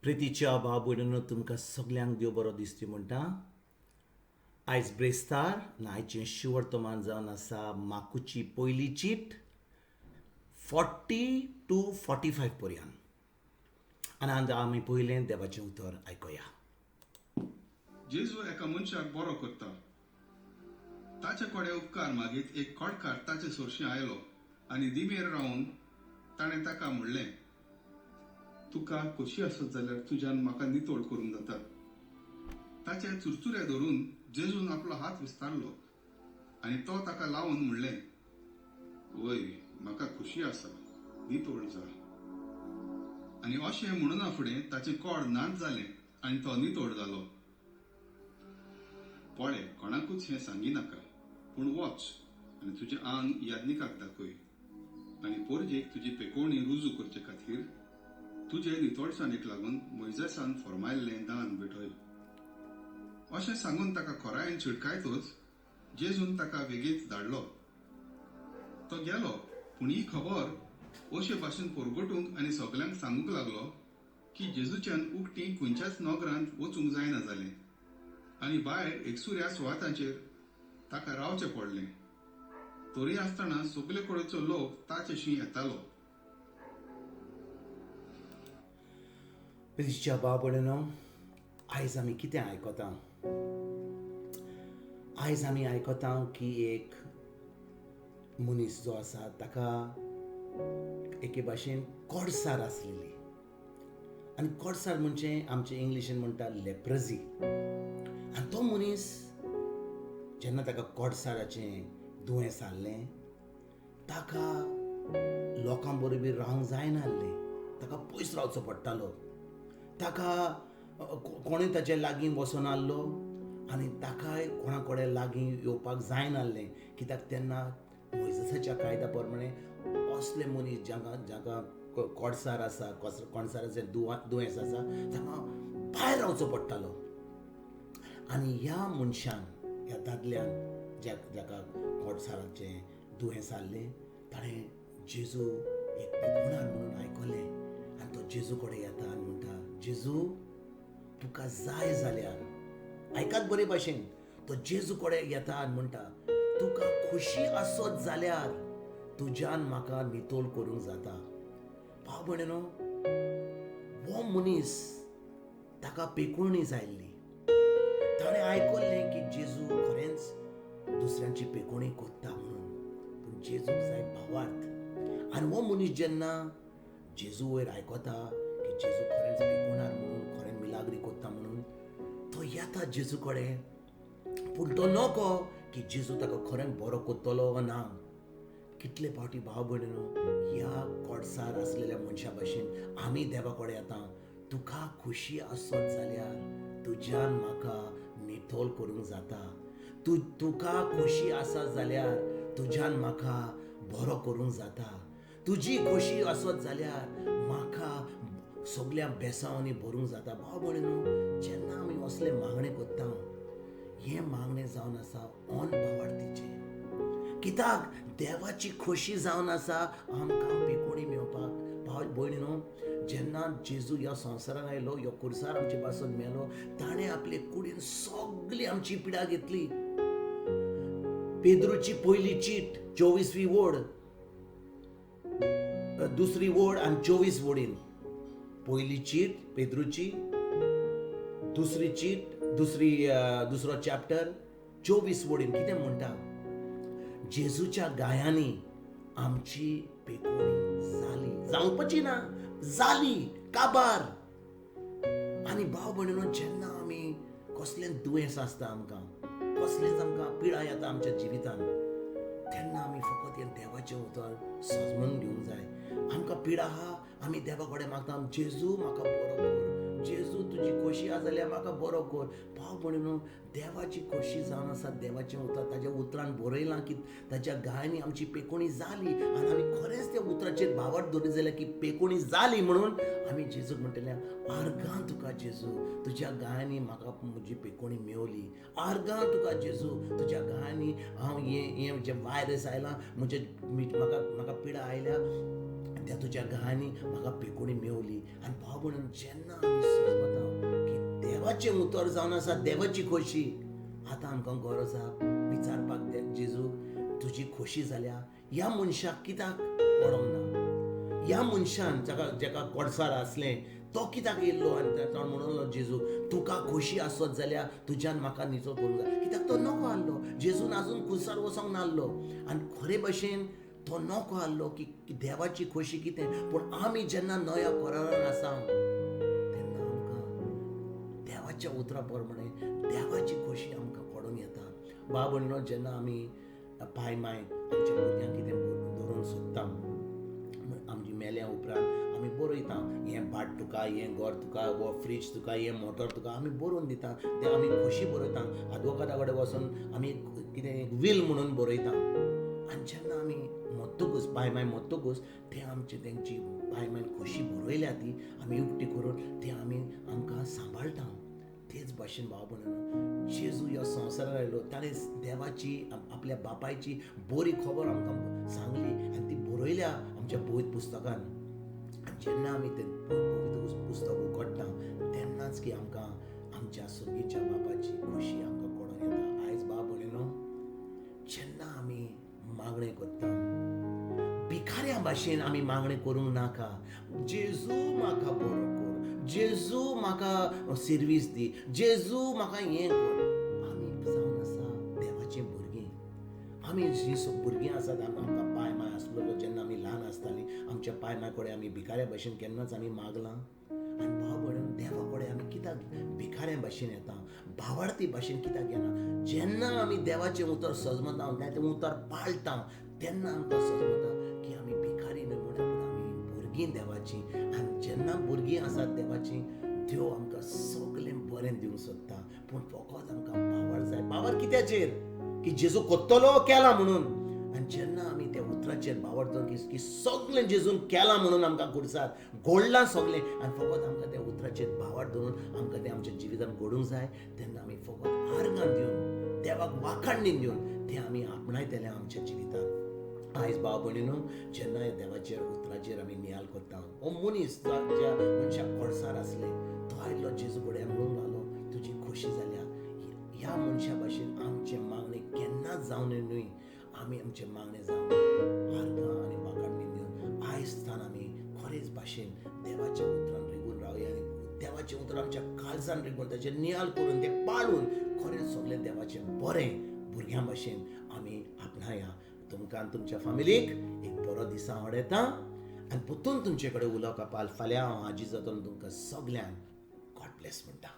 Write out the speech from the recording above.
प्रितीच्या भाव भयणींनो तुमकां सगल्यांक देव बरो दिसती म्हणटा. आयज ब्रेस्तार आनी आयचें शिवर्तमान जावन आसा माकूची पयली चीट 40 to 45 पर्यंत. आनी आमी पयलें देवाचें उतर आयकया. जेजू एका मनशाक बरो करता. ताचे कडेन उपकार मागीत एक कोडकार ताचे सोरशी आयलो आनी दिमेर रावन ताणें ताका म्हणलें, तुका खोशी आसत जाल्यार तुज्यान म्हाका नितोळ करूंक जाता. ताचे चुरचुरे धरून जेजून आपलो हात विस्तारलो आनी तो ताका लावन म्हणलें, वय म्हाका खोशी आसा, नितोळ जा. आनी अशें म्हणुना फुडें ताचें कोड नाच जालें आनी तो नितोळ जालो. पळय, कोणाकूच हें सांगी नाका, पूण वच आनी तुजें आंग याज्ञिकाक दाखय आनी पोरजेक तुजी पेकोवणी रुजू करचे खातीर तुजे नितोळसाणेक लागून मोइजेसान फर्मायल्लें दान भेटय. अशें सांगून ताका खोरायेन शिडकायतच जेजून ताका वेगीच धाडलो. तो गेलो, पूण ही खबर अशे भाशेन परगटूंक आनी सगल्यांक सांगूंक लागलो की जेजूच्यान उक्ती खंयच्याच नोगरांत वचूंक जायना जालें आनी भायर एकसुऱ्या सुवातांचेर ताका रावचें पडलें. तरी आसतना सगले कडेचो लोक ताचेशी येतालो. प्रितीच्या भाव भयणींनो, आयज आमी कितें आयकता? आयज आमी आयकता की एक मनीस जो आसा ताका एके भाशेन कोडसार आसलेली. आनी कोडसार म्हणजे आमचे इंग्लिशीन म्हणटा लेप्रजी. आनी तो मनीस जेन्ना ताका कोडसाराचें दुयेंस आसलें, ताका लोकां बरोबर रावंक जायनासलें, ताका पयस रावचो पडटालो. ताका कोणूय ताचे लागीं वचनासलो आनी ताकाय कोणा कडेन लागीं येवपाक जायनासलें, कित्याक तेन्ना मोइजेसाच्या कायद्या प्रमाणे असले मनीस जाका कोडसार आसा, कोडसाराचें दुयेंस आसा, ताका भायर रावचो पडटालो. आनी ह्या मनशान, ह्या दादल्यान जाका कोडसाराचें दुयेंस आसलें, ताणें जेजू एक पेकोवणार म्हणून आयकलें आनी तो जेजू कडेन येता आनी म्हणटा, जेजू तुका जाय जाल्यार, आयकात बरे भाशेन, तो जेजू कडेन येता आनी म्हणटा, तुका खोशी आसत जाल्यार तुज्यान म्हाका नितोळ करूंक जाता. भाव भयणींनो, हो मनीस ताका पेकोवणी जायल्ली. ताणें आयकल्लें की जेजू खरेंच दुसऱ्यांची पेकोवणी कोत्ता म्हणून, पूण जेजूक जाय भावार्थ. आनी हो मनीस जेन्ना जेजू वयर आयकता की जेजू खरेंच पेकोवणार म्हणून, खरें मिलाग्री कोत्ता म्हणून, तो येता जेजू कडेन. पूण तो नको की जेजू ताका खरें बरो कोत्तलो वा ना. कितले फावटी भाव भयणींनो, ह्या कोडसार आसलेल्या मनशा भाशेन आमी देवा कडेन येता, तुका खोशी आसत जाल्यार तुज्यान म्हाका नितोळ करूंक जाता. तुका खोशी आसत जाल्यार तुज्यान म्हाका बरो करूंक जाता. तुजी खोशी आसत जाल्यार म्हाका सगळ्या बेसांवांनी भरूंक जाता. भाव भयणींनो, जेन्ना आमी असले मागणे कोत्ता, हें मागणें जावन आसा ओन भावार्थीचें. कित्याक देवाची खोशी जावन आसा आमकां पेकोवणी मेळपाक. भाव भयणींनो, जेन्ना जेजू ह्या संवसारान आयलो, ह्यो कुरसार आमचे पासत मेलो, ताणें आपले कुडीन सगळी आमची पिडा घेतली. पेद्रूची पयली चीट 24वी ओड, दुसरी ओड आनी 24 ओडीन. पयली चीट पेद्रूची, दुसरी चीट दुसरो चॅप्टर 24 ओडीन कितें म्हणटा? जेजूच्या गायांनी आमची पेकोवणी जाली, जावपाची ना, जाली, काबार. आनी भाव भयणींनो, जेन्ना आमी कसलें दुयेंस आसता, आमकां कसलेंच आमकां पिडा येता आमच्या जिवितान, तेन्ना आमी फकत हें देवाचें उतर समजून घेवंक जाय. आमकां पिडा आहा, आमी देवा कडेन मागता, जेजू म्हाका बरो कर, जेजू तुजी खोशी आसा जाल्यार म्हाका बरो कर. भाव भयणींनो, देवाची खोशी जावन आसा, देवाचें उतर ताच्या उतरान बरयलां की ताच्या गायांनी आमची पेकोवणी जाली. आनी आमी खरेंच त्या उतराचेर भावार्थ धरली जाल्यार की पेकोवणी जाली म्हणून आमी जेजूक म्हणटलें, आर्गां तुका जेजू, तुज्या गायांनी म्हाका म्हजी पेकोवणी मेवली. आर्गां तुका जेजू, तुज्या गायांनी हांव हें जें वायरस आयलां, म्हाका पिडा आयल्या, त्या तुज्या गायांनी म्हाका पेकोवणी मेवली. आनी भाव म्हणून जेन्ना आमी समजता की देवाचें उतर जावन आसा, देवाची खोशी, आतां आमकां गरज आसा विचारपाक जेजू तुजी खोशी जाल्या ह्या मनशाक कित्याक पडोंक ना, ह्या मनशान जेका कोडसार आसलें तो कित्याक येयल्लो आनी ताणें म्हणलो जेजू तुका खोशी आसत जाल्यार तुज्यान म्हाका निजो करूंक जाय, कित्याक तो नको आहलो, जेजून आजून खुर्सार वचोंक नासलो. आनी खरे भशेन तो नको आहलो की देवाची खोशी कितें, पूण आमी जेन्ना नव्या करारान आसा तेन्ना आमकां देवाच्या उतरा प्रमाणे देवाची खोशी आमकां पडून येता. बाब भयणीनो, जेन्ना आमी पाय माय आमच्या भुरग्यांक कितें धरून सोदता, आमची मेल्या उपरांत आमी बरयता हें भाट तुका, हें घर तुका, वो फ्रीज तुका, हें मोटर तुका, आमी बरोवन दिता. ते आमी खोशी बरयता. आदवोगादा कडेन वचून आमी कितें वील म्हणून बरयता. आनी जेन्ना आमी मत्तकूच पाय माय मत्तकूच ते आमची तेंची पाय माय खोशी बरयल्या ती आमी उक्ती करून ते आमकां सांबाळटा. तेच भाशेन भाव भयणीनो, जेजू ह्या संवसारार आयलो, ताणें देवाची आपल्या बापायची बरी खबर आमकां सांगली आनी ती बरयल्या आमच्या पवित्र पुस्तकान. आनी जेन्ना आमी तें पवित्र पुस्तक उगडटा तेन्नाच की आमकां आमच्या सुर्गीच्या बापाची खोशी आमकां कळून येता. आयज भाव भयणीनो, जेन्ना आमी मागणें करता भिकाऱ्या भाशेन आमी मागणें करूंक नाका. जेजू म्हाका बरो कर, जेजू म्हाका सर्वीस दी, जेजू म्हाका हें कर. आमी जावन आसा देवाचीं भुरगीं. आमी जीं भुरगीं आसात, आमकां पाय माय आसलो जेन्ना आमी ल्हान आसतालीं, आमच्या पाय माय कडेन आमी भिकाऱ्या भाशेन केन्नाच आमी मागलां. आनी भाव भयण, देवा कडेन आमी कित्याक भिकाऱ्या भाशेन येता, भावार्थी भाशेन कित्याक येना. जेन्ना आमी देवाचें उतर समजता, तें उतर पाळटा, तेन्ना आमकां समजता की आमी भिकारी न्हय म्हणून आमी भुरगीं देवाचीं. आनी जेन्ना भुरगीं आसात देवाचीं, देव आमकां सगळें बरें दिवंक सोदता. पूण फकत आमकां पावर जाय. पावर कित्याचेर? की जेजू कोत्तलो केला म्हणून. आनी जेन्ना आमी त्या उतराचेर बावर दवरून की सगळें जेजून केलां म्हणून आमकां खुर्सार घोडलां सगळें, आनी फकत आमकां त्या उतराचेर बावर दवरून आमकां तें आमच्या जिवितांत घडूंक जाय, तेन्ना आमी फकत आर्गां दिवन देवाक वाखाणणी दिवन तें आमी आपणायतलें आमच्या जिवितांत. आयज भाव भयणीनो, जेन्ना ह्या देवाचेर उतराचेर आमी नियाल करता, हो मनीस ज्या मनशाक कोडसार आसले, तो आयलो जेजू कडेन म्हणूंक लागलो तुजी खोशी जाल्या. ह्या मनशा भाशेन आमचे मागणे केन्नाच जावं न्हय. आमी आमचे मागणे जावन आर्गां आनी वाखाणणी दिवन आयजतान आमी खरेच भाशेन देवाच्या उतरान रिगून रावया आनी देवाचें उतर आमच्या काळजान रिगून ताचेर नियाल करून तें पाळून खरेंच सगळें देवाचें बरें भुरग्यां भाशेन आमी आपणाया. तुमकां तुमच्या फॅमिलीक एक बरो दिसा आवडेता आनी परतून तुमचे कडेन उलोवपाक फाल्यां हांव हाजी जातलो तुमकां सगळ्यांक गॉड ब्लेस म्हणटा.